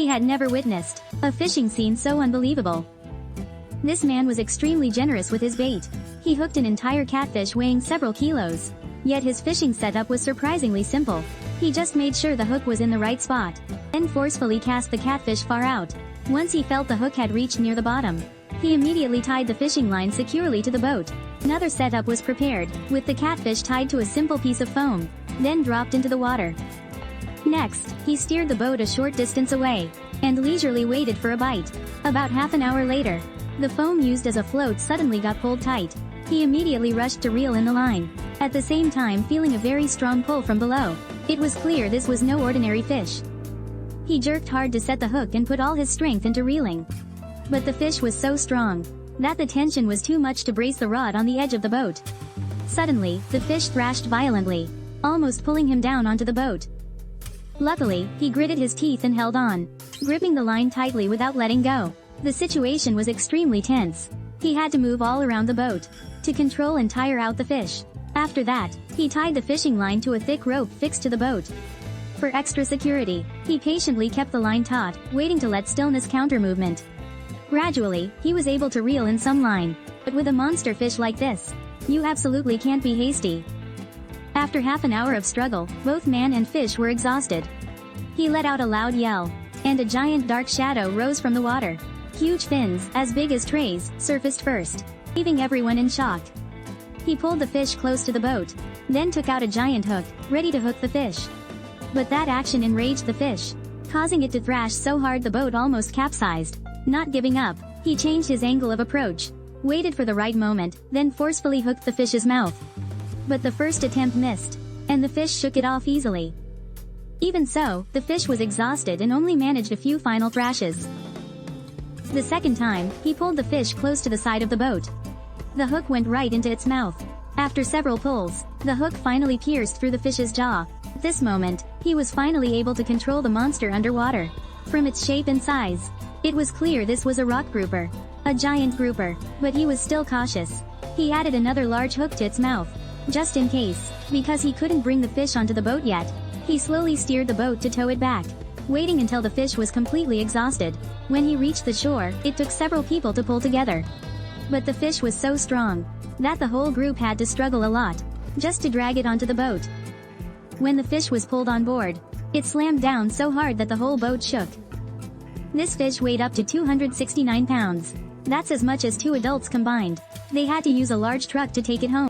He had never witnessed a fishing scene so unbelievable. This man was extremely generous with his bait. He hooked an entire catfish weighing several kilos. Yet his fishing setup was surprisingly simple. He just made sure the hook was in the right spot, then forcefully cast the catfish far out. Once he felt the hook had reached near the bottom, he immediately tied the fishing line securely to the boat. Another setup was prepared, with the catfish tied to a simple piece of foam, then dropped into the water. Next, he steered the boat a short distance away, and leisurely waited for a bite. About half an hour later, the foam used as a float suddenly got pulled tight. He immediately rushed to reel in the line, at the same time feeling a very strong pull from below. It was clear this was no ordinary fish. He jerked hard to set the hook and put all his strength into reeling. But the fish was so strong that the tension was too much to brace the rod on the edge of the boat. Suddenly, the fish thrashed violently, almost pulling him down onto the boat. Luckily, he gritted his teeth and held on, gripping the line tightly without letting go. The situation was extremely tense. He had to move all around the boat to control and tire out the fish. After that, he tied the fishing line to a thick rope fixed to the boat. For extra security, he patiently kept the line taut, waiting to let stillness counter movement. Gradually, he was able to reel in some line. But with a monster fish like this, you absolutely can't be hasty. After half an hour of struggle, both man and fish were exhausted. He let out a loud yell, and a giant dark shadow rose from the water. Huge fins, as big as trays, surfaced first, leaving everyone in shock. He pulled the fish close to the boat, then took out a giant hook, ready to hook the fish. But that action enraged the fish, causing it to thrash so hard the boat almost capsized. Not giving up, he changed his angle of approach, waited for the right moment, then forcefully hooked the fish's mouth. But the first attempt missed, and the fish shook it off easily. Even so, the fish was exhausted and only managed a few final thrashes. The second time, he pulled the fish close to the side of the boat. The hook went right into its mouth. After several pulls, the hook finally pierced through the fish's jaw. At this moment, he was finally able to control the monster underwater. From its shape and size, it was clear this was a rock grouper, a giant grouper, but he was still cautious. He added another large hook to its mouth, just in case, because he couldn't bring the fish onto the boat yet. He slowly steered the boat to tow it back, waiting until the fish was completely exhausted. When he reached the shore, it took several people to pull together. But the fish was so strong that the whole group had to struggle a lot just to drag it onto the boat. When the fish was pulled on board, it slammed down so hard that the whole boat shook. This fish weighed up to 269 pounds. That's as much as two adults combined. They had to use a large truck to take it home.